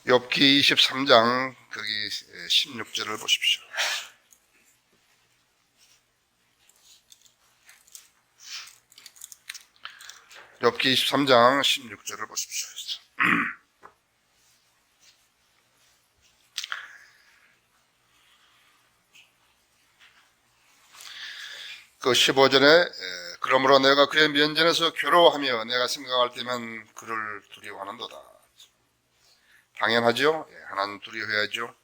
욥기 23장 거기 16절을 보십시오. 욥기 23장 16절을 보십시오. 그 15절에 그러므로 내가 그의 면전에서 괴로워하며 내가 생각할 때면 그를 두려워하는도다. 당연하죠. 하나님 두려워해야죠.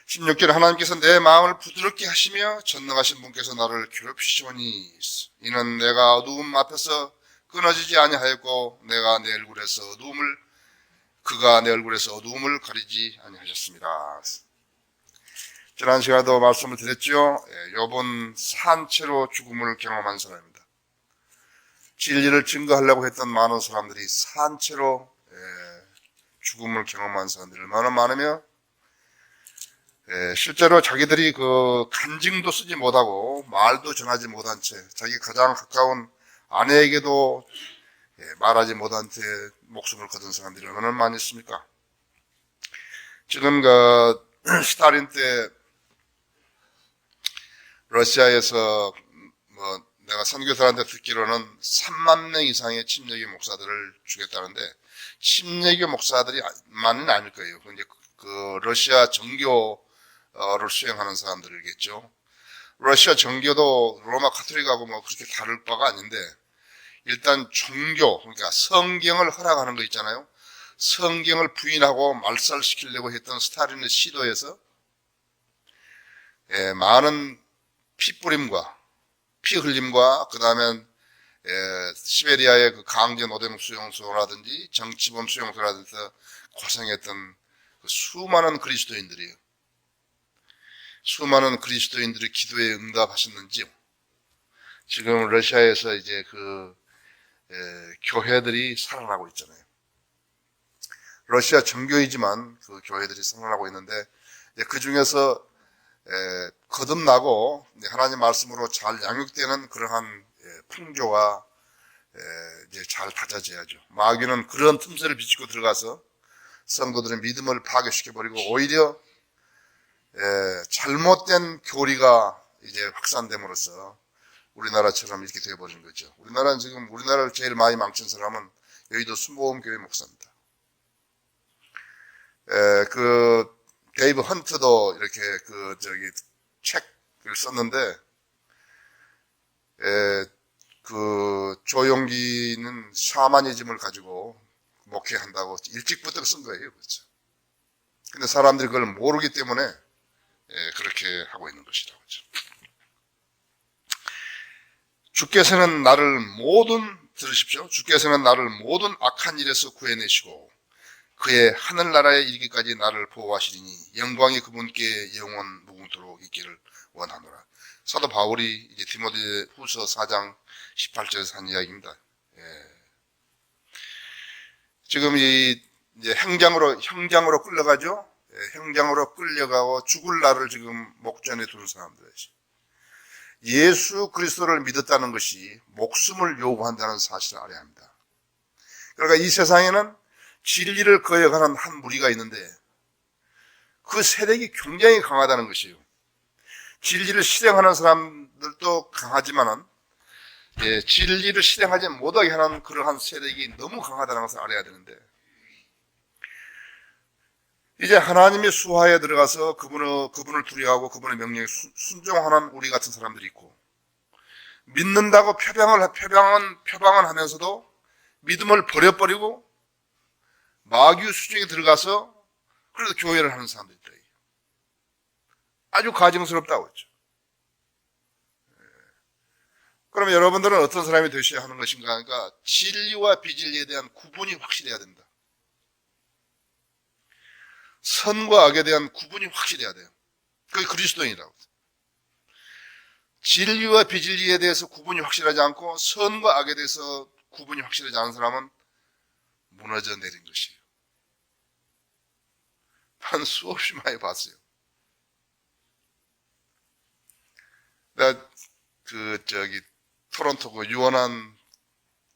16절에 하나님께서 내 마음을 부드럽게 하시며 전능하신 분께서 나를 괴롭히시오니 이는 내가 어두움 앞에서 끊어지지 아니하였고 그가 내 얼굴에서 어두움을 가리지 아니하셨습니다. 지난 시간에도 말씀을 드렸죠. 욥은 산채로 죽음을 경험한 사람입니다. 진리를 증거하려고 했던 많은 사람들이 산채로 죽음을 경험한 사람들이 얼마나 많으며 실제로 자기들이 그 간증도 쓰지 못하고 말도 전하지 못한 채 자기 가장 가까운 아내에게도 말하지 못한 채 목숨을 거둔 사람들이 얼마나 많이 있습니까? 지금 그 스탈린 때 러시아에서 내가 선교사한테 듣기로는 3만 명 이상의 침례교 목사들을 죽였다는데 침례교 목사들이만은 아닐 거예요. 이제 그 러시아 정교를 수행하는 사람들이겠죠. 러시아 정교도 로마 카톨릭하고 그렇게 다를 바가 아닌데 일단 종교, 그러니까 성경을 허락하는 거 있잖아요. 성경을 부인하고 말살시키려고 했던 스탈린의 시도에서 많은 피뿌림과 피 흘림과 그 다음에 시베리아의 그 강제 노동 수용소라든지 정치범 수용소라든지 고생했던 그 수많은 그리스도인들이에요. 수많은 그리스도인들이 기도에 응답하셨는지요. 지금 러시아에서 이제 교회들이 살아나고 있잖아요. 러시아 정교이지만 그 교회들이 살아나고 있는데 그 중에서 거듭나고 하나님 말씀으로 잘 양육되는 그러한 풍조가 이제 잘 다져져야죠. 마귀는 그런 틈새를 비치고 들어가서 성도들의 믿음을 파괴시켜버리고 오히려 잘못된 교리가 이제 확산됨으로써 우리나라처럼 이렇게 되어버린 거죠. 우리나라는 지금 우리나라를 제일 많이 망친 사람은 여의도 순복음교회 목사입니다. 그 데이브 헌트도 이렇게 책을 썼는데 그 조용기는 샤머니즘을 가지고 목회한다고 일찍부터 쓴 거예요. 그렇죠. 근데 사람들이 그걸 모르기 때문에 그렇게 하고 있는 것이라고 하죠. 들으십시오. 주께서는 나를 모든 악한 일에서 구해내시고 그의 하늘나라에 이르기까지 나를 보호하시리니 영광이 그분께 영원 무궁토록 있기를 원하노라. 사도 바울이 이제 디모데 후서 4장 18절에서 한 이야기입니다. 지금 이제 형장으로 끌려가죠. 형장으로 끌려가고 죽을 날을 지금 목전에 두는 사람들이죠. 예수 그리스도를 믿었다는 것이 목숨을 요구한다는 사실을 알아야 합니다. 그러니까 이 세상에는 진리를 거역하는 한 무리가 있는데 그 세력이 굉장히 강하다는 것이에요. 진리를 실행하는 사람들도 강하지만은 진리를 실행하지 못하게 하는 그러한 세력이 너무 강하다는 것을 알아야 되는데 이제 하나님의 수하에 들어가서 그분을 두려워하고 그분의 명령에 순종하는 우리 같은 사람들이 있고 믿는다고 표방은 하면서도 믿음을 버려버리고 마귀 수중에 들어가서 그래도 교회를 하는 사람들이 있다. 아주 가증스럽다고 했죠. 그러면 여러분들은 어떤 사람이 되셔야 하는 것인가? 그러니까 진리와 비진리에 대한 구분이 확실해야 된다. 선과 악에 대한 구분이 확실해야 돼요. 그게 그리스도인이라고. 진리와 비진리에 대해서 구분이 확실하지 않고 선과 악에 대해서 구분이 확실하지 않은 사람은 무너져 내린 것이에요. 난 수없이 많이 봤어요. 내가 토론토 유원한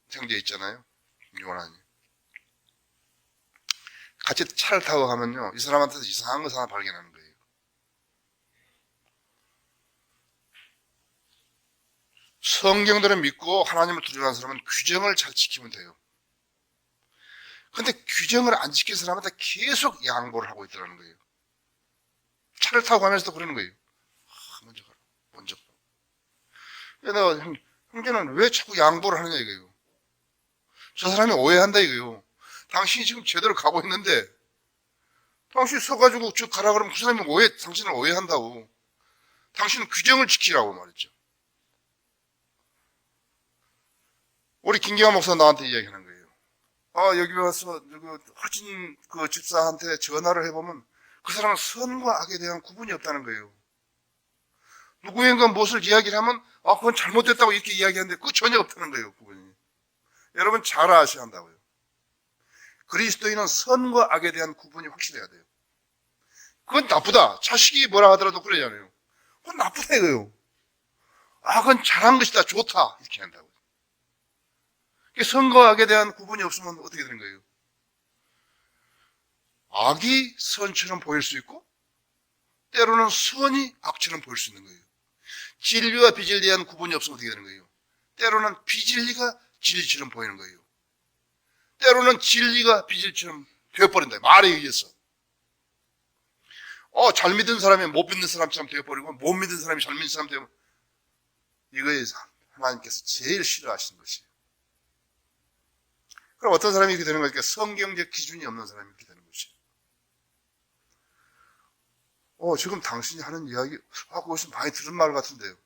형제 있잖아요. 유원한이. 같이 차를 타고 가면요, 이 사람한테서 이상한 것을 하나 발견하는 거예요. 성경대로 믿고 하나님을 두려워하는 사람은 규정을 잘 지키면 돼요. 근데 규정을 안 지킨 사람한테 계속 양보를 하고 있더라는 거예요. 차를 타고 가면서도 그러는 거예요. 먼저 가라, 먼저 가라. 내가 형제는 왜 자꾸 양보를 하느냐 이거예요. 저 사람이 오해한다 이거예요. 당신이 지금 제대로 가고 있는데 당신이 서가지고 쭉 가라 그러면 그 사람이 당신을 오해한다고. 당신은 규정을 지키라고 말했죠. 우리 김기환 목사 나한테 이야기하는 거예요. 여기 와서 허진 그 집사한테 전화를 해보면 그 사람은 선과 악에 대한 구분이 없다는 거예요. 누구인가 무엇을 이야기를 하면 그건 잘못됐다고 이렇게 이야기하는데 그거 전혀 없다는 거예요. 구분이. 여러분 잘 아셔야 한다고요. 그리스도인은 선과 악에 대한 구분이 확실해야 돼요. 그건 나쁘다. 자식이 뭐라 하더라도 그러잖아요. 그건 나쁘다 이거예요. 그건 잘한 것이다. 좋다. 이렇게 한다고요. 선과 악에 대한 구분이 없으면 어떻게 되는 거예요? 악이 선처럼 보일 수 있고 때로는 선이 악처럼 보일 수 있는 거예요. 진리와 비진리에 대한 구분이 없으면 어떻게 되는 거예요? 때로는 비진리가 진리처럼 보이는 거예요. 때로는 진리가 비진리처럼 되어버린다. 말에 의해서. 잘 믿은 사람이 못 믿는 사람처럼 되어버리고 못 믿는 사람이 잘 믿는 사람 되면 이거에 하나님께서 제일 싫어하시는 것이에요. 그럼 어떤 사람이 이렇게 되는 거니까 성경적 기준이 없는 사람이 이렇게 되는 것이에요. 지금 당신이 하는 이야기, 거기서 많이 들은 말 같은데요.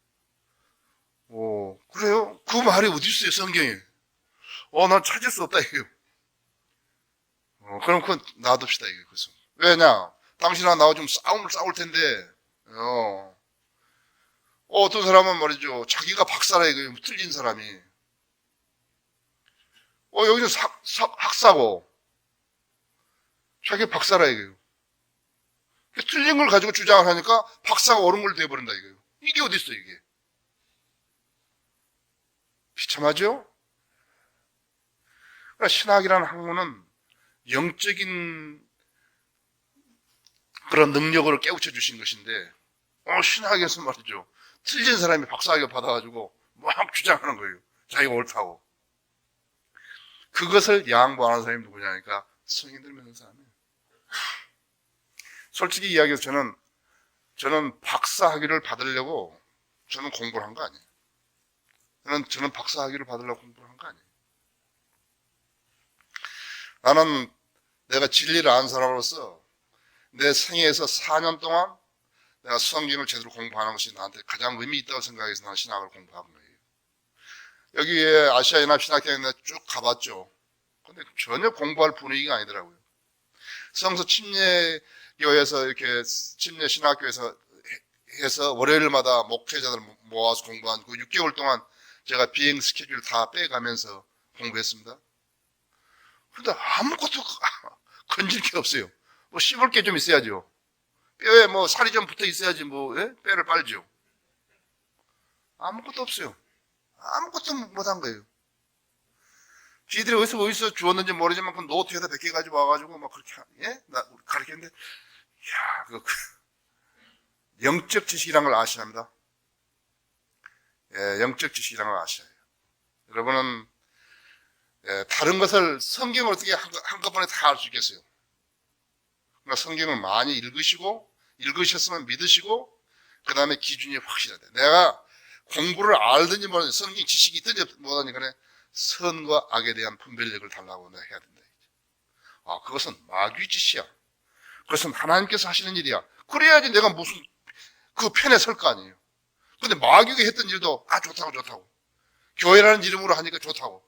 그래요? 그 말이 어디 있어요, 성경에? 난 찾을 수 없다, 이거요. 그럼 그건 놔둡시다, 이거. 그래서. 왜냐? 당신하고 나하고 좀 싸울 텐데, 어떤 사람은 말이죠. 자기가 박사라, 이거요. 틀린 사람이. 여기서 학사고, 자기 박사라 이거예요. 틀린 걸 가지고 주장을 하니까 박사가 옳은 걸 돼버린다 이거예요. 이게 어딨어 이게. 비참하죠? 그러니까 신학이라는 학문은 영적인 그런 능력을 깨우쳐 주신 것인데, 신학에서 말이죠. 틀린 사람이 박사학위 받아가지고 막 주장하는 거예요. 자기가 옳다고. 그것을 양보하는 사람이 누구냐니까 성인들 믿는 사람이에요. 솔직히 이야기해서 저는 박사 학위를 받으려고 저는 공부를 한 거 아니에요. 저는 박사 학위를 받으려고 공부를 한 거 아니에요. 나는 내가 진리를 아는 사람으로서 내 생애에서 4년 동안 내가 성경을 제대로 공부하는 것이 나한테 가장 의미 있다고 생각해서 나는 신학을 공부한 거예요. 여기에 아시아 연합 신학교에 쭉 가봤죠. 근데 전혀 공부할 분위기가 아니더라고요. 성서 침례교회에서 이렇게 침례 신학교에서 해서 월요일마다 목회자들 모아서 공부한 그 6개월 동안 제가 비행 스케줄 다 빼가면서 공부했습니다. 근데 아무것도 건질 게 없어요. 씹을 게 좀 있어야죠. 뼈에 살이 좀 붙어 있어야지 뼈를 빨죠. 아무것도 없어요. 아무것도 못한 거예요. 지들이 어디서 주웠는지 모르지만 그 노트에다 몇 개 가지고 와가지고 막 그렇게 가르쳤는데, 영적 지식이라는 걸 아셔야 합니다. 영적 지식이라는 걸 아셔야 해요. 여러분은 다른 것을 성경을 어떻게 한꺼번에 다 알 수 있겠어요? 그러니까 성경을 많이 읽으셨으면 믿으시고 그 다음에 기준이 확실해야 돼요. 내가 공부를 알든지 모르든지 성경 지식이 있든지 뭐든지 간에 선과 악에 대한 분별력을 달라고 내가 해야 된다. 그것은 마귀 짓이야. 그것은 하나님께서 하시는 일이야. 그래야지 내가 무슨 그 편에 설 거 아니에요. 근데 마귀가 했던 일도 좋다고. 교회라는 이름으로 하니까 좋다고.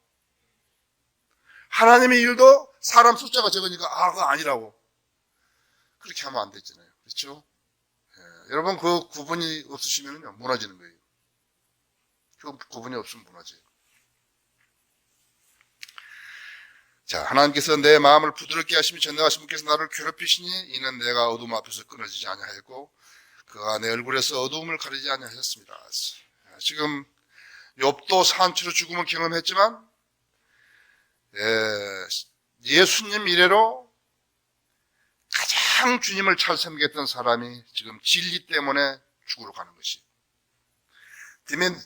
하나님의 일도 사람 숫자가 적으니까 그거 아니라고. 그렇게 하면 안 되잖아요. 그렇죠? 여러분 그 구분이 없으시면 무너지는 거예요. 그 구분이 없으면 무너져요. 자, 하나님께서 내 마음을 부드럽게 하시며 전능하신 분께서 나를 괴롭히시니 이는 내가 어둠 앞에서 끊어지지 아니하였고 그가 내 얼굴에서 어두움을 가리지 아니하였습니다. 지금 욥도 산치로 죽음을 경험했지만 예수님 이래로 항상 주님을 잘 섬겼던 사람이 지금 진리 때문에 죽으러 가는 것이.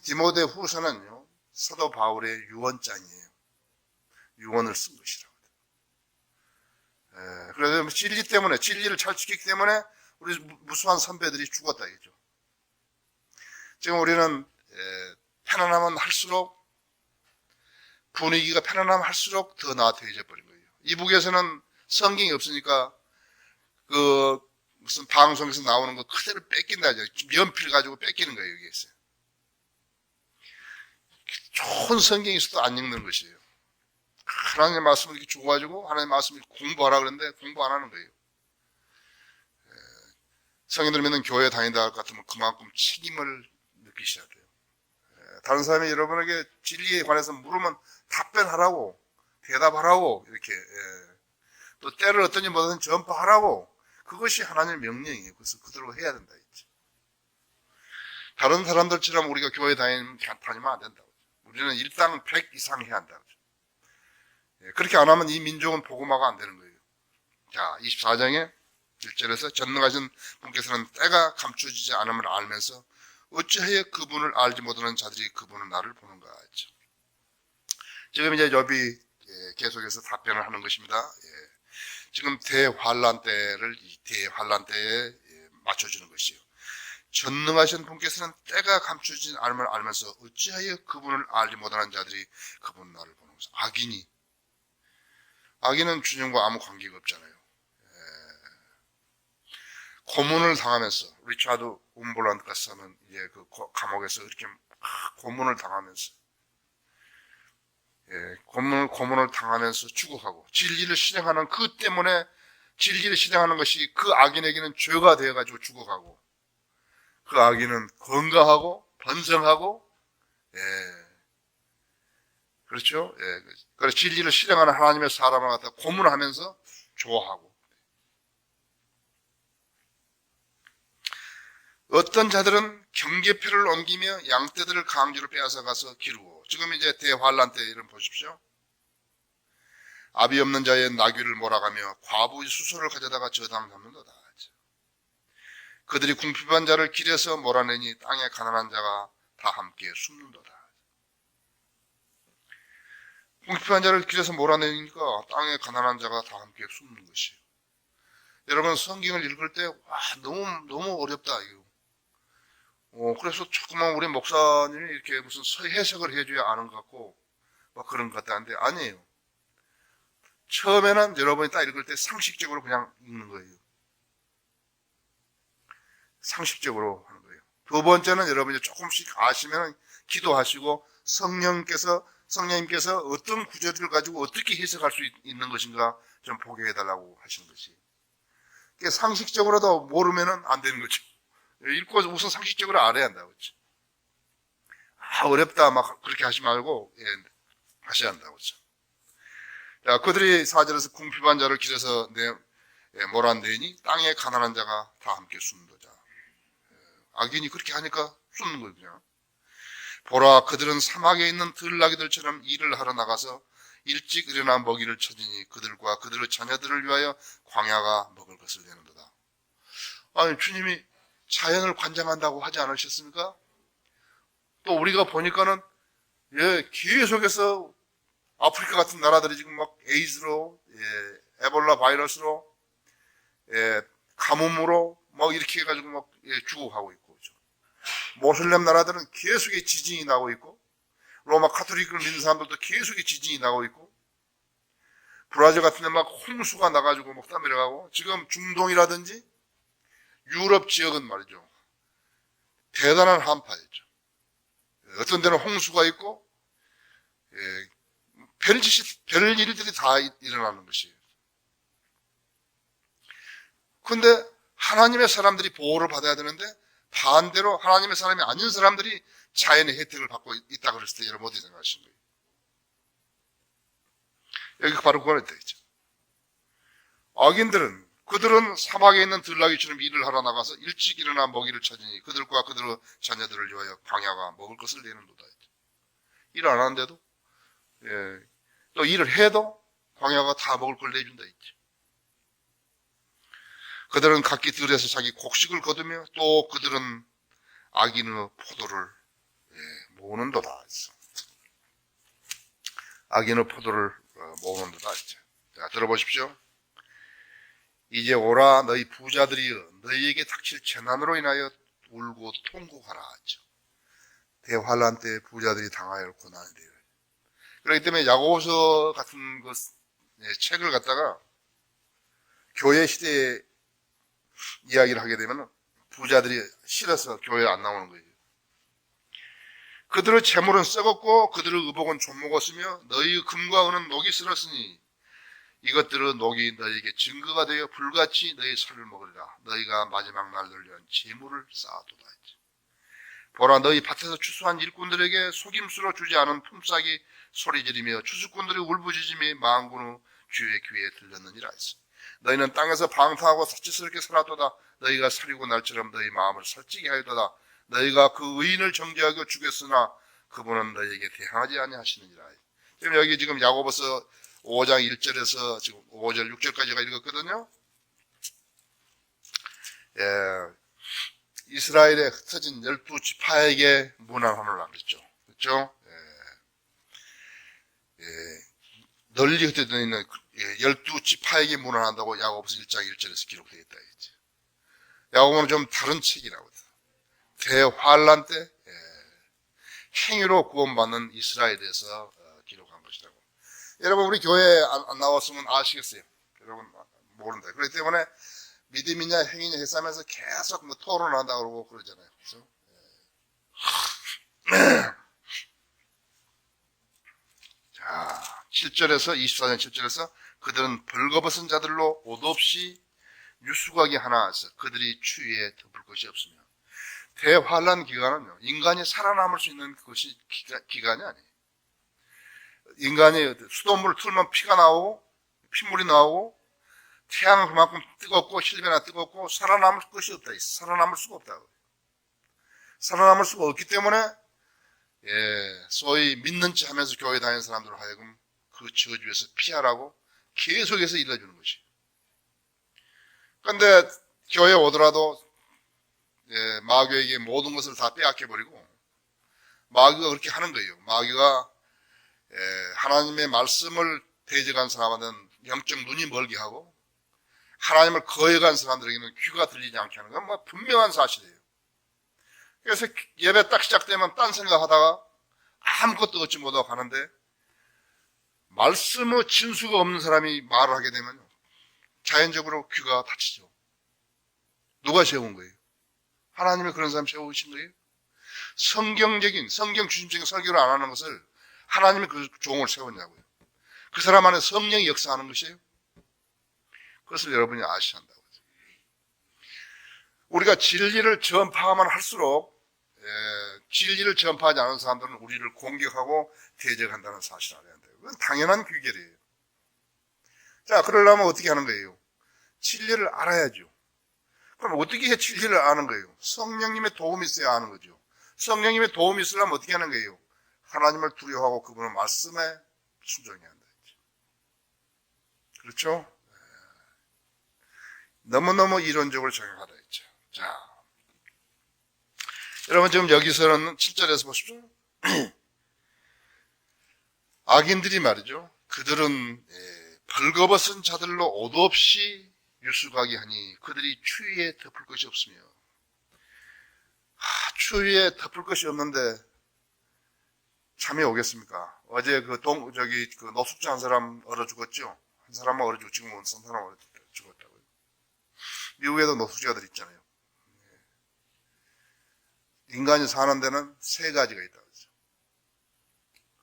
디모데 후서는요, 사도 바울의 유언장이에요. 유언을 쓴 것이라고. 그래서 진리 때문에, 진리를 잘 지키기 때문에 우리 무수한 선배들이 죽었다 이죠. 지금 우리는 편안하면 할수록, 분위기가 편안하면 할수록 더 나태해져 버린 거예요. 이북에서는 성경이 없으니까 무슨 방송에서 나오는 거 그대로 뺏긴다. 연필 가지고 뺏기는 거예요, 여기에서. 좋은 성경이 있어도 안 읽는 것이에요. 하나님의 말씀을 이렇게 줘가지고 하나님의 말씀을 공부하라 그러는데 공부 안 하는 거예요. 성인들 믿는 교회 다닌다 할 것 같으면 그만큼 책임을 느끼셔야 돼요. 다른 사람이 여러분에게 진리에 관해서 물으면 답변하라고, 대답하라고, 이렇게, 또 때를 어떤지 뭐든 전파하라고. 그것이 하나님의 명령이에요. 그래서 그대로 해야 된다 했죠. 다른 사람들처럼 우리가 교회 다니면 안 된다고. 우리는 일당 100 이상 해야 한다고. 그렇게 안 하면 이 민족은 복음화가 안 되는 거예요. 자, 24장에 1절에서 전능하신 분께서는 때가 감춰지지 않음을 알면서 어찌하여 그분을 알지 못하는 자들이 그분은 나를 보는가 했죠. 지금 이제 욥이 계속해서 답변을 하는 것입니다. 지금 대환란 때에 맞춰주는 것이요. 전능하신 분께서는 때가 감춰지지 않음을 알면서 어찌하여 그분을 알지 못하는 자들이 그분 나를 보는 것이죠. 악인은 주님과 아무 관계가 없잖아요. 고문을 당하면서 리차드 움볼란드 같이 하면 이제 그 감옥에서 이렇게 고문을 당하면서 고문을 당하면서 죽어가고 진리를 실행하는 그 때문에 진리를 실행하는 것이 그 악인에게는 죄가 되어가지고 죽어가고 그 악인은 건강하고 번성하고 그렇죠? 그래서 진리를 실행하는 하나님의 사람을 갖다 고문하면서 좋아하고 어떤 자들은 경계표를 옮기며 양떼들을 강제로 빼앗아 가서 기르고 지금 이제 대환란 때 이런 보십시오. 아비 없는 자의 나귀를 몰아가며 과부의 수소를 가져다가 저당 삼는도다. 그들이 궁핍한 자를 길에서 몰아내니 땅에 가난한 자가 다 함께 숨는도다. 궁핍한 자를 길에서 몰아내니까 땅에 가난한 자가 다 함께 숨는 것이에요. 여러분 성경을 읽을 때 너무 어렵다 이거. 그래서 조금만 우리 목사님이 이렇게 무슨 해석을 해줘야 아는 것 같고 막 그런 것 같다는데 아니에요. 처음에는 여러분이 딱 읽을 때 상식적으로 그냥 읽는 거예요. 상식적으로 하는 거예요. 두 번째는 여러분이 조금씩 아시면 기도하시고 성령님께서 어떤 구절을 가지고 어떻게 해석할 수 있는 것인가 좀 보게 해달라고 하시는 것이. 상식적으로도 모르면 안 되는 거죠. 읽고 우선 상식적으로 알아야 한다고 했죠. 어렵다 막 그렇게 하지 말고 하셔야 한다고 했죠. 자, 그들이 4절에서 궁핍한 자를 길에서 몰아내니 땅에 가난한 자가 다 함께 숨는도다. 악인이 그렇게 하니까 숨는 거예요. 그냥. 보라 그들은 사막에 있는 들나귀들처럼 일을 하러 나가서 일찍 일어나 먹이를 찾으니 그들과 그들의 자녀들을 위하여 광야가 먹을 것을 내는도다. 아니 주님이 자연을 관장한다고 하지 않으셨습니까? 또 우리가 보니까는 계속해서 아프리카 같은 나라들이 지금 막 에이즈로 에볼라 바이러스로 가뭄으로 막 이렇게 해가지고 막 죽어가고 있고 그렇죠? 모슬렘 나라들은 계속의 지진이 나고 있고 로마 카톨릭을 믿는 사람들도 계속의 지진이 나고 있고 브라질 같은 데 막 홍수가 나가지고 막 떠내려가고 지금 중동이라든지 유럽 지역은 말이죠. 대단한 한파였죠. 어떤 데는 홍수가 있고, 별 일들이 다 일어나는 것이에요. 근데 하나님의 사람들이 보호를 받아야 되는데, 반대로 하나님의 사람이 아닌 사람들이 자연의 혜택을 받고 있다 그랬을 때 여러분 어떻게 생각하시는 거예요? 여기 바로 그거는 되겠죠. 악인들은 그들은 사막에 있는 들나귀처럼 일을 하러 나가서 일찍 일어나 먹이를 찾으니 그들과 그들의 자녀들을 위하여 광야가 먹을 것을 내는도다. 일 안 하는데도 또 일을 해도 광야가 다 먹을 걸 내준다 했지. 그들은 각기 들에서 자기 곡식을 거두며 또 그들은 악인의 포도를 모으는도다. 악인의 포도를 모으는도다. 자, 들어보십시오. 이제 오라 너희 부자들이여 너희에게 닥칠 재난으로 인하여 울고 통곡하라 하죠. 대환란 때 부자들이 당하여 고난이 되어. 그렇기 때문에 야고보서 같은 책을 갖다가 교회 시대에 이야기를 하게 되면 부자들이 싫어서 교회에 안 나오는 거예요. 그들의 재물은 썩었고 그들의 의복은 좀먹었으며 너희의 금과 은은 녹이 쓸었으니 이것들의 녹이 너희에게 증거가 되어 불같이 너희 살을 먹으리라. 너희가 마지막 날을 위한 재물을 쌓아두다. 보라 너희 밭에서 추수한 일꾼들에게 속임수로 주지 않은 품삯이 소리지르며 추수꾼들이 울부짖음이 만군의 주의 귀에 들렸느니라 했어. 너희는 땅에서 방탕하고 사치스럽게 살았도다. 너희가 살이고 날처럼 너희 마음을 살찌게 하였도다. 너희가 그 의인을 정죄하고 죽였으나 그분은 너희에게 대항하지 아니하시느니라. 지금 야고보서 5장 1절에서 지금 5절 6절까지 제가 읽었거든요. 이스라엘에 흩어진 12지파에게 문안함을 남겼죠. 그렇죠? 널리 흩어져 있는 12지파에게 문안한다고 야고보서 1장 1절에서 기록되어 있다. 야고보는 좀 다른 책이라고. 대환란 때 행위로 구원받는 이스라엘에서 기록한 것이라고. 여러분 우리 교회에 안 나왔으면 아시겠어요? 여러분 모른다. 그렇기 때문에 믿음이냐 행위냐 해싸면서 계속 토론한다고 그러고 그러잖아요. 그렇죠? 자, 7절에서 24장 7절에서 그들은 벌거벗은 자들로 옷 없이 유수가게 하나 해서 그들이 추위에 덮을 것이 없으며 대환란 기간은요 인간이 살아남을 수 있는 것이 기간이 아니에요. 인간이 수돗물을 틀면 피가 나오고 핏물이 나오고 태양은 그만큼 뜨겁고 힐베나 뜨겁고 살아남을 것이 없다. 살아남을 수가 없다. 살아남을 수가 없기 때문에 소위 믿는 체 하면서 교회 다니는 사람들을 하여금 그 저주에서 피하라고 계속해서 일러주는 것이에요. 그런데 교회에 오더라도 마귀에게 모든 것을 다 빼앗겨버리고 마귀가 그렇게 하는 거예요. 마귀가 하나님의 말씀을 대적한 사람한테는 영적 눈이 멀게 하고 하나님을 거역한 사람들에게는 귀가 들리지 않게 하는 건 뭐 분명한 사실이에요. 그래서 예배 딱 시작되면 딴 생각하다가 아무것도 얻지 못하고 가는데 말씀의 진수가 없는 사람이 말을 하게 되면 자연적으로 귀가 닫히죠. 누가 세운 거예요? 하나님이 그런 사람 세우신 거예요? 성경적인 성경 중심적인 설교를 안 하는 것을 하나님이 그 종을 세웠냐고요. 그 사람 안에 성령이 역사하는 것이에요. 그것을 여러분이 아셔야 한다고. 우리가 진리를 전파하면 할수록 진리를 전파하지 않은 사람들은 우리를 공격하고 대적한다는 사실을 알아야 돼요. 그건 당연한 규결이에요. 자, 그러려면 어떻게 하는 거예요? 진리를 알아야죠. 그럼 어떻게 진리를 아는 거예요? 성령님의 도움이 있어야 아는 거죠. 성령님의 도움이 있으려면 어떻게 하는 거예요? 하나님을 두려워하고 그분의 말씀에 순종해야 한다. 그렇죠? 너무너무 이론적으로 적용하다 했죠. 자, 여러분 지금 여기서는 7절에서 보십시오. 악인들이 말이죠. 그들은 벌거벗은 자들로 옷 없이 유수가게 하니 그들이 추위에 덮을 것이 없으며 추위에 덮을 것이 없는데 잠이 오겠습니까? 어제 그 노숙자 한 사람 얼어 죽었죠? 한 사람만 얼어 죽고 지금 한 사람 얼어 죽었다고요. 미국에도 노숙자들 있잖아요. 인간이 사는 데는 세 가지가 있다고 하죠.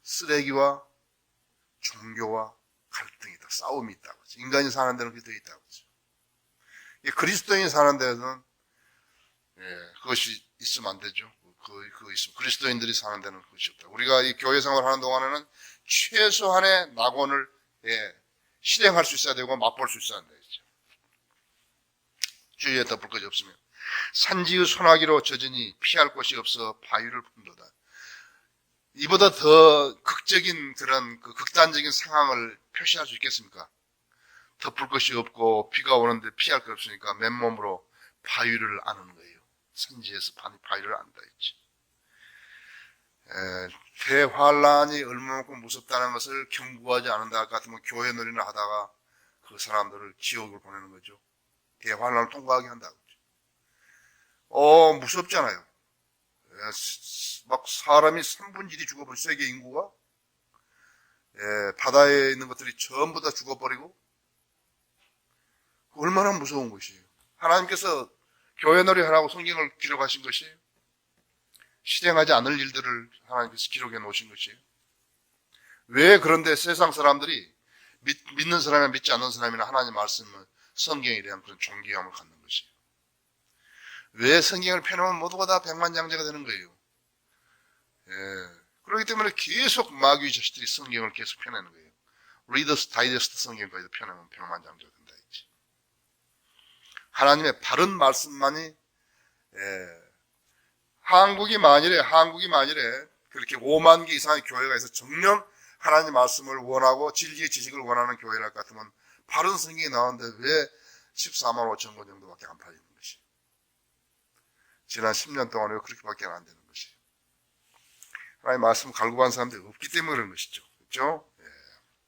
쓰레기와 종교와 갈등이 있다. 싸움이 있다고 하죠. 인간이 사는 데는 그게 있다고 하죠. 그리스도인이 사는 데는 그것이 있으면 안 되죠. 그거 있으면 그리스도인들이 사는 데는 그것이 없다. 우리가 이 교회 생활하는 동안에는 최소한의 낙원을 실행할 수 있어야 되고 맛볼 수 있어야 한다. 주위에 덮을 것이 없으면 산지의 소나기로 젖으니 피할 곳이 없어 바위를 품도다. 이보다 더 극적인 그런 극단적인 상황을 표시할 수 있겠습니까? 덮을 것이 없고 비가 오는데 피할 게 없으니까 맨몸으로 바위를 안는 거예요. 산지에서 바위를 안다 했지. 대환란이 얼마만큼 무섭다는 것을 경고하지 않는다 같으면 교회 놀이를 하다가 그 사람들을 지옥으로 보내는 거죠. 대환란을 통과하게 한다고. 무섭잖아요. 막 사람이 3분의 1이 죽어버리고, 세계 인구가 바다에 있는 것들이 전부 다 죽어버리고, 얼마나 무서운 것이에요. 하나님께서 교회놀이 하라고 성경을 기록하신 것이에요. 실행하지 않을 일들을 하나님께서 기록해 놓으신 것이에요. 왜 그런데 세상 사람들이 믿는 사람이나 믿지 않는 사람이나 하나님 말씀을, 성경에 대한 그런 존경함을 갖는 것이에요. 왜 성경을 펴놓으면 모두가 다 백만장자가 되는 거예요. 그렇기 때문에 계속 마귀 자식들이 성경을 계속 펴내는 거예요. 리더스 다이제스트 성경까지 펴내면 백만장자가 된다 했지. 하나님의 바른 말씀만이, 한국이 만일에 그렇게 5만 개 이상의 교회가 있어 정령 하나님 말씀을 원하고 진리의 지식을 원하는 교회랄 것 같으면 바른 성경이 나오는데 왜 14만 5천 권 정도밖에 안 팔리는 것이? 지난 10년 동안 왜 그렇게밖에 안 되는 것이? 하나님 말씀 갈구한 사람들이 없기 때문에 그런 것이죠. 그렇죠?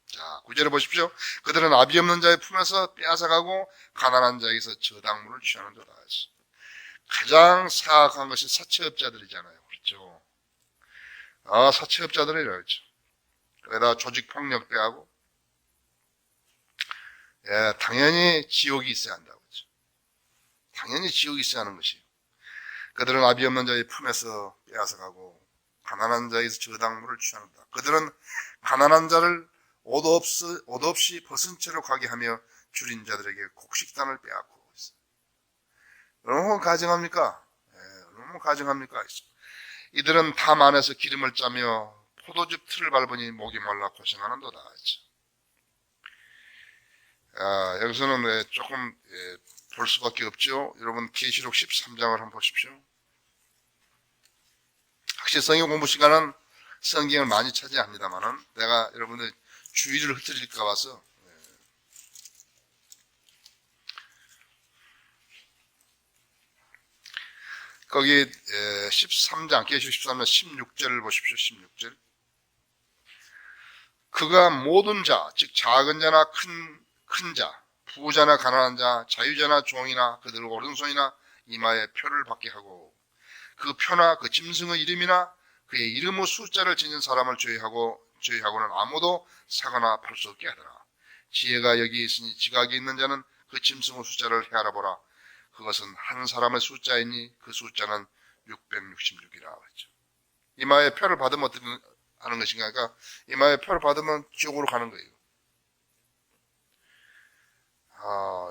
자, 9절에 보십시오. 그들은 아비 없는 자의 품에서 빼앗아가고 가난한 자에게서 저당물을 취하는도다. 가장 사악한 것이 사채업자들이잖아요. 그렇죠? 사채업자들이라 그랬죠. 그러다 조직폭력배 하고, 당연히 지옥이 있어야 한다고 그랬죠. 당연히 지옥이 있어야 하는 것이에요. 그들은 아비 없는 자의 품에서 빼앗아가고 가난한 자에게서 저당물을 취하는다. 그들은 가난한 자를 옷 없이 벗은 채로 가게 하며 줄인 자들에게 곡식단을 빼앗고 있어요. 얼마나 가증합니까? 얼마나 가증합니까? 이들은 담 안에서 기름을 짜며 포도즙 틀을 밟으니 목이 말라 고생하는도다. 여기서는 조금 볼 수밖에 없죠. 여러분 계시록 13장을 한번 보십시오. 확실히 성경 공부 시간은 성경을 많이 차지합니다만은 내가 여러분들 주의를 흐트릴까 봐서 거기 13장 계시록 13장 16절을 보십시오. 16절. 그가 모든 자, 즉 작은 자나 큰 자, 부자나 가난한 자, 자유자나 종이나 그들 오른손이나 이마에 표를 받게 하고 그 표나 그 짐승의 이름이나 그의 이름의 숫자를 지닌 사람을 저희하고는 아무도 사거나 팔 수 없게 하더라. 지혜가 여기 있으니 지각이 있는 자는 그 짐승의 숫자를 헤아려 보라. 그것은 한 사람의 숫자이니 그 숫자는 666이라 했죠. 이마에 표를 받으면 어떻게 하는 것인가? 그러니까 이마에 표를 받으면 지옥으로 가는 거예요.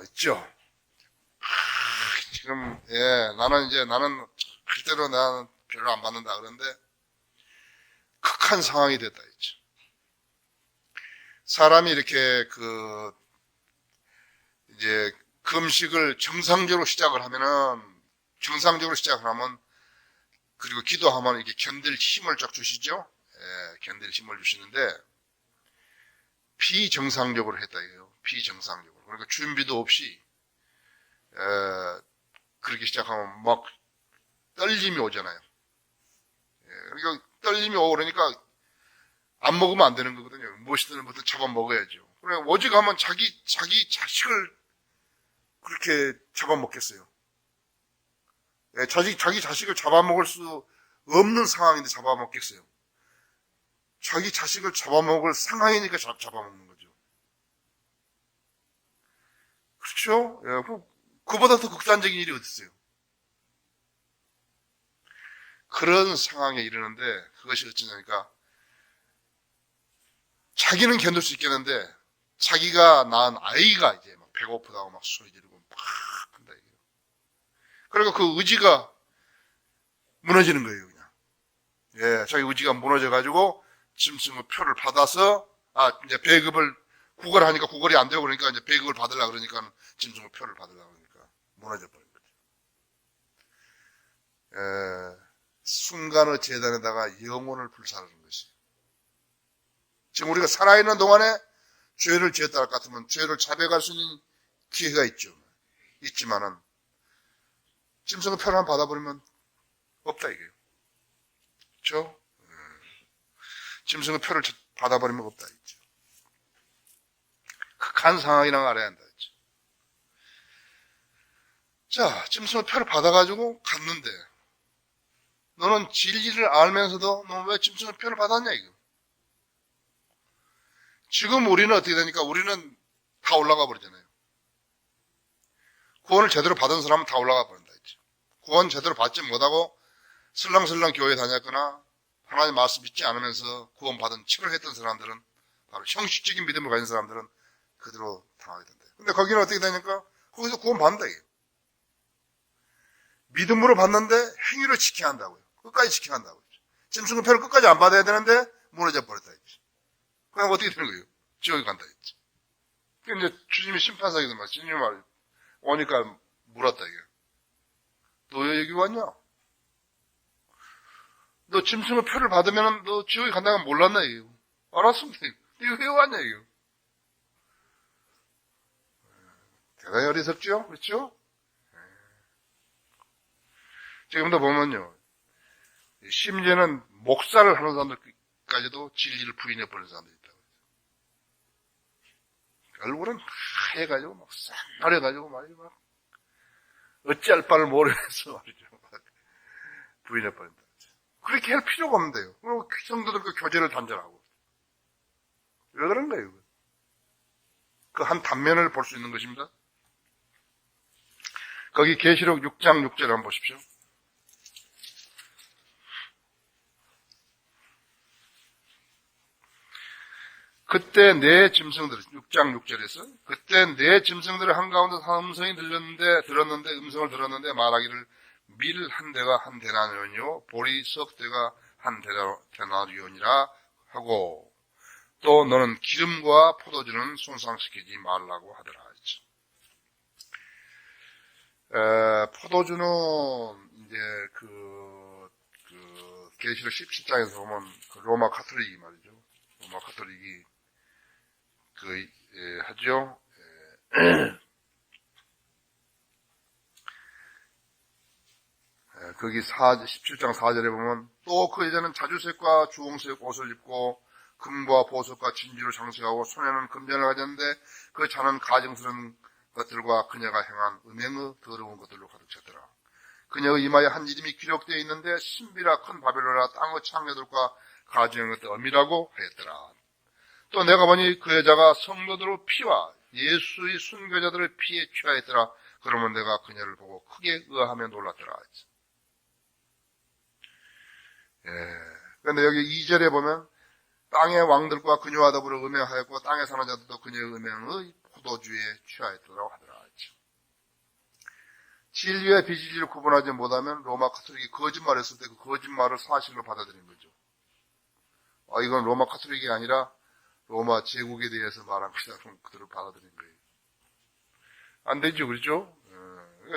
있죠. 지금 나는 절대로 나는 별로 안 받는다 그런데 극한 상황이 됐다 했죠. 사람이 이렇게 이제 금식을 정상적으로 시작을 하면 그리고 기도하면 이렇게 견딜 힘을 쫙 주시죠. 견딜 힘을 주시는데 비정상적으로 했다 이거예요. 비정상적으로. 그러니까 준비도 없이 그렇게 시작하면 막 떨림이 오잖아요. 그러니까 떨림이 오고 그러니까 안 먹으면 안 되는 거거든요. 무엇이든 잡아 먹어야죠. 그래 오직하면 자기 자식을 그렇게 잡아먹겠어요. 자기 자식을 잡아먹을 수 없는 상황인데 잡아먹겠어요. 자기 자식을 잡아먹을 상황이니까 잡아먹는 거죠. 그렇죠? 그보다 더 극단적인 일이 어디 있어요? 그런 상황에 이르는데 그것이 어쩌냐니까 자기는 견딜 수 있겠는데 자기가 낳은 아이가 이제 막 배고프다고 막 소리 지르고 막 한다 이게요. 그러니까 그 의지가 무너지는 거예요, 그냥. 자기 의지가 무너져가지고 짐승의 표를 받아서 이제 배급을 구걸하니까 구걸이 안 되고 그러니까 이제 배급을 받으려고 그러니까 짐승의 표를 받으려고 그러니까 무너져 버린 거죠. 순간의 재단에다가 영혼을 불사르는 것이. 지금 우리가 살아있는 동안에 죄를 지었다 할 것 같으면 죄를 자백할 수 있는 기회가 있죠. 있지만은 짐승의 표를 한번 받아버리면 없다 이게요. 그렇죠? 짐승의 표를 받아버리면 없다 있죠. 극한 상황이라는 걸 알아야 한다 했죠. 자, 짐승의 표를 받아가지고 갔는데 너는 진리를 알면서도 너 왜 짐승의 표를 받았냐 이거. 지금 우리는 어떻게 되니까 우리는 다 올라가 버리잖아요. 구원을 제대로 받은 사람은 다 올라가 버린다 했죠. 구원 제대로 받지 못하고 슬렁슬렁 교회 다녔거나 하나님 말씀 믿지 않으면서 구원받은 척을 했던 사람들은 바로 형식적인 믿음을 가진 사람들은 그대로 당하게 된다. 근데 거기는 어떻게 되니까 거기서 구원 받는다 이게. 믿음으로 받는데 행위로 지켜야 한다고요. 끝까지 지켜야 한다고요. 짐승의 표를 끝까지 안 받아야 되는데 무너져 버렸다 했지. 그럼 어떻게 되는 거예요? 지옥에 간다 했지. 그러니까 이제 주님이 심판사기도 말, 주님이 말 오니까 물었다 이게. 너 왜 여기 왔냐? 너 짐승의 표를 받으면 너 지옥에 간다는 건 몰랐나 이거. 알았습니다. 이거 왜 왔냐 이거. 대단히 어리석죠? 그렇죠? 지금도 보면요. 심지어는 목사를 하는 사람들까지도 진리를 부인해버리는 사람들이 있다고. 얼굴은 하얘가지고 막 쌍마려가지고 말이죠. 막 어찌할 바를 모르면서 말이죠. 막 부인해버린다. 그렇게 할 필요가 없는데요. 성도들 그 교제를 단절하고. 왜 그런 거예요? 그 한 단면을 볼 수 있는 것입니다. 거기 계시록 6장 6절 한번 보십시오. 그때 내 짐승들, 6장 6절에서, 그때 내 짐승들의 한가운데 음성이 들었는데, 음성을 들었는데 말하기를 밀 한 대가 한 데나리온이요, 보리 석 대가 한 데나리온이라 하고, 또 너는 기름과 포도주는 손상시키지 말라고 하더라. 포도주는 이제 계시록 17장에서 보면 그 로마 가톨릭이 말이죠. 로마 가톨릭이 하죠. 거기 17장 4절에 보면 또 그 여자는 자주색과 주홍색 옷을 입고 금과 보석과 진주를 장식하고 손에는 금전을 가졌는데 그 잔은 가증스러운 것들과 그녀가 행한 음행의 더러운 것들로 가득 찼더라. 그녀의 이마에 한 이름이 기록되어 있는데 신비라 큰 바벨론이라 땅의 창녀들과 가증한 것들 엄밀하고 하였더라. 또 내가 보니 그 여자가 성도들의 피와 예수의 순교자들의 피에 취하였더라. 그러면 내가 그녀를 보고 크게 의아하며 놀랐더라. 그런데 여기 2절에 보면 땅의 왕들과 그녀와 더불어 음행하였고 땅에 사는 자들도 그녀의 음행의 포도주에 취하였더라고 하더라. 진리와 비진리를 구분하지 못하면 로마 가톨릭이 거짓말했을 때 그 거짓말을 사실로 받아들인 거죠. 이건 로마 가톨릭이 아니라 로마 제국에 대해서 말한 것이다. 그럼 그들을 받아들인 거예요. 안 되죠, 그렇죠?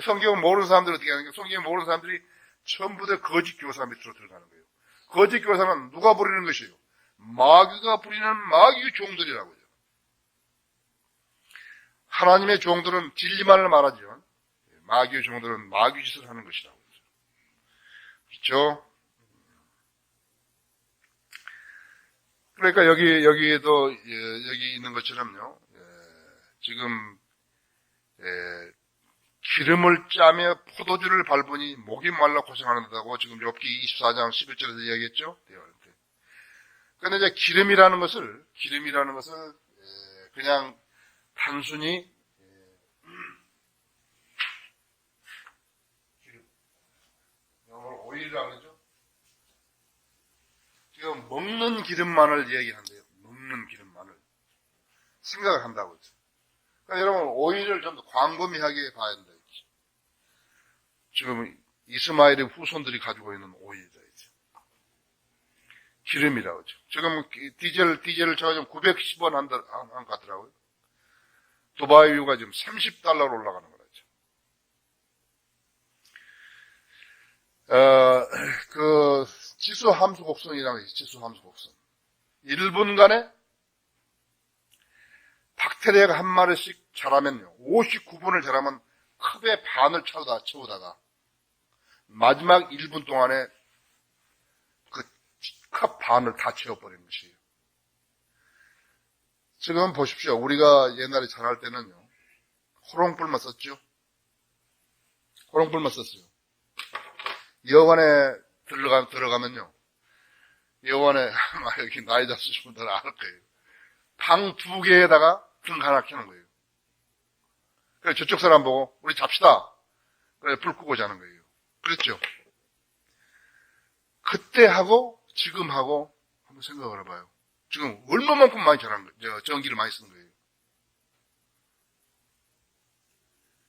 성경을 모르는 사람들은 어떻게 하는 거예요? 성경을 모르는 사람들이 전부 다 거짓 교사 밑으로 들어가는 거예요. 거짓 교사는 누가 부리는 것이에요? 마귀가 부리는 마귀의 종들이라고요. 하나님의 종들은 진리만을 말하죠. 마귀의 종들은 마귀 짓을 하는 것이라고. 그렇죠? 그러니까 여기에도 여기 있는 것처럼요. 지금 기름을 짜며 포도주를 밟으니 목이 말라 고생하는다고 지금 욥기 24장 11절에서 이야기했죠. 그런데 이제 기름이라는 것을 그냥 단순히 영어로 오일이라고 그러죠. 지금 먹는 기름만을 이야기한대요. 먹는 기름만을 생각을 한다고 했죠. 그러니까 여러분 오일을 좀 더 광범위하게 봐야 된다 했죠. 지금 이스마엘의 후손들이 가지고 있는 오일이다 했죠. 기름이라고 하죠. 지금 디젤을 제가 좀 910원 한 것 같더라고요. 두바이유가 지금 $30 올라가는 거죠. 그 지수 함수 곡선이라고 있어요. 지수 함수 곡선. 1분간에 박테리아가 한 마리씩 자라면요, 59분을 자라면 컵의 반을 채우다가 마지막 1분 동안에 그 컵 반을 다 채워버린 것이에요. 지금 보십시오. 우리가 옛날에 자랄 때는요, 호롱불만 썼죠. 호롱불만 썼어요. 여관에 들어가면요, 여관에 여기 나이 잡수신 분들은 알 거예요. 방 2개에다가 등 하나 켜는 거예요. 그래서 저쪽 사람 보고 우리 잡시다. 그래, 불 끄고 자는 거예요. 그랬죠. 그때 하고 지금 하고 한번 생각을 해봐요. 지금 얼마만큼 많이 전기를 많이 쓰는 거예요.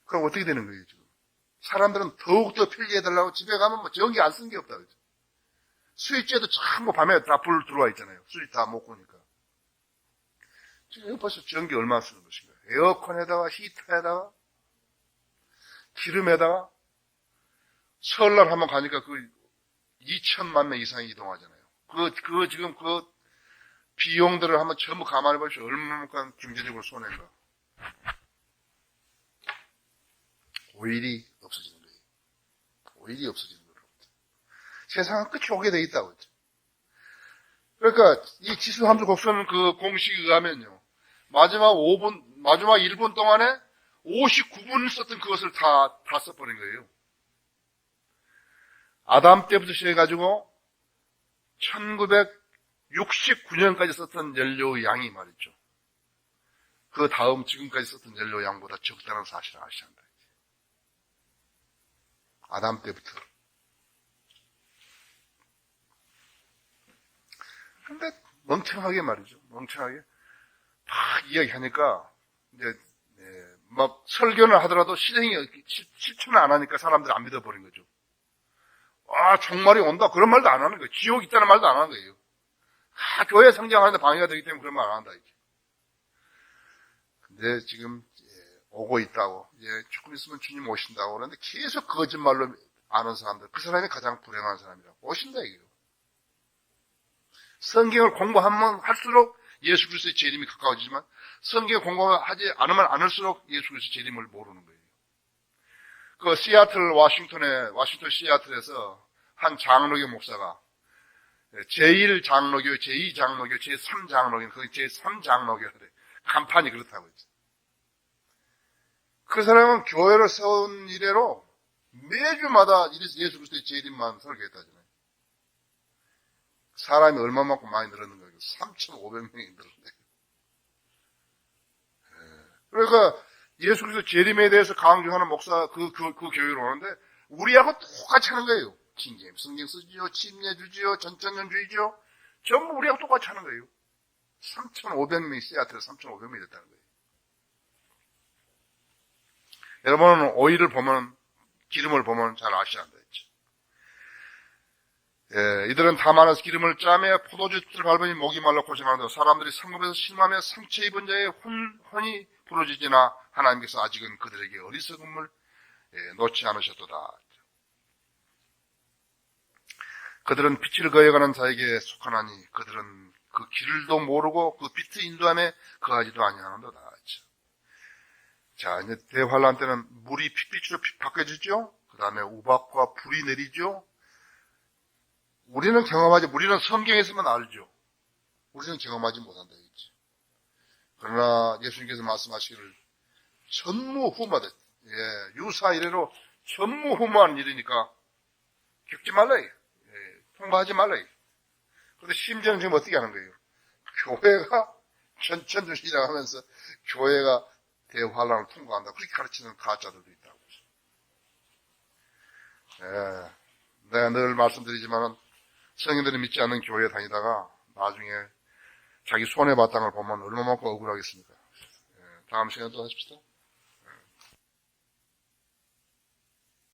그럼 어떻게 되는 거예요, 지금? 사람들은 더욱더 편리해달라고 집에 가면 뭐 전기 안 쓰는 게 없다, 그죠? 스위치에도 전부 밤에 다 불 들어와 있잖아요. 스위치 다 못 끄니까. 지금 벌써 전기 얼마나 쓰는 것인가? 에어컨에다가, 히터에다가, 기름에다가, 설날 한번 가니까 그 2천만 명 이상이 이동하잖아요. 지금 그 비용들을 한번 전부 감안해 보십시오. 얼마만큼 경제적으로 손해가. 오일이 없어지는 거예요. 오일이 없어지는 거예요. 세상은 끝이 오게 돼 있다고 했죠. 그러니까 이 지수함수 곡선 그 공식에 의하면요, 마지막 1분 동안에 59분 썼던 그것을 다 써버린 거예요. 아담 때부터 시작해가지고 1969년까지 썼던 연료의 양이 말이죠. 그 다음 지금까지 썼던 연료 양보다 적다는 사실을 아셔야 한다. 아담 때부터. 근데 멍청하게 말이죠. 멍청하게 막 이야기하니까 이제 막 설교를 하더라도 실천을 안 하니까 사람들이 안 믿어버린 거죠. 아, 종말이 온다. 그런 말도 안 하는 거예요. 지옥 있다는 말도 안 하는 거예요. 아, 교회 성장하는데 방해가 되기 때문에 그런 말 안 한다, 이게. 근데 지금, 오고 있다고. 조금 있으면 주님 오신다고 그러는데 계속 거짓말로 아는 사람들. 그 사람이 가장 불행한 사람이라고. 오신다, 이게요. 성경을 공부하면 할수록 예수 그리스도의 재림이 가까워지지만 성경을 공부하지 않으면 않을수록 예수 그리스도의 재림을 모르는 거예요. 그 워싱턴 시애틀에서 한 장로교 목사가 제1장로교, 제2장로교, 제3장로교, 거기 제3장로교 간판이 그렇다고 했죠. 그 사람은 교회를 세운 이래로 매주마다 예수 그리스도의 재림만 설교했다잖아요. 사람이 얼마만큼 많이 늘었는 거예요. 3,500명이 늘었대요. 그러니까 예수 그리스도 재림에 대해서 강조하는 목사 그 교회로 오는데 우리하고 똑같이 하는 거예요. 킹제임 성경 쓰지요, 침례주지요, 전천년주의죠. 전부 우리하고 똑같이 하는 거예요. 3,500명이 시애틀에 3,500명이 됐다는 거예요. 여러분은 오일을 보면, 기름을 보면 잘 아셔야 한다 했죠. 이들은 다만에서 기름을 짜며 포도주를 밟으니 목이 말라 고생하는데 사람들이 성급에서 실망하며 상처 입은 자의 혼이 부러지지나 하나님께서 아직은 그들에게 어리석음을 놓지 않으셨도다. 그들은 빛을 거여가는 자에게 속하나니 그들은 그 길도 모르고 그 빛의 인도함에 거하지도 아니하는도다. 자, 이제 대환란 때는 물이 핏빛으로 바뀌어지죠. 그 다음에 우박과 불이 내리죠. 우리는 성경에서만 알죠. 우리는 경험하지 못한다 했지. 그러나 예수님께서 말씀하시기를 전무후무하다. 유사 이래로 전무후무한 일이니까 겪지 말라. 통과하지 말라. 그런데 심지어는 지금 어떻게 하는 거예요? 교회가 전천주 시작하면서 교회가 대환란을 통과한다. 그렇게 가르치는 가짜들도 있다고. 내가 늘 말씀드리지만은 성인들이 믿지 않는 교회에 다니다가 나중에 자기 손해바탕을 보면 얼마만큼 억울하겠습니까? 다음 시간에 또 하십시다.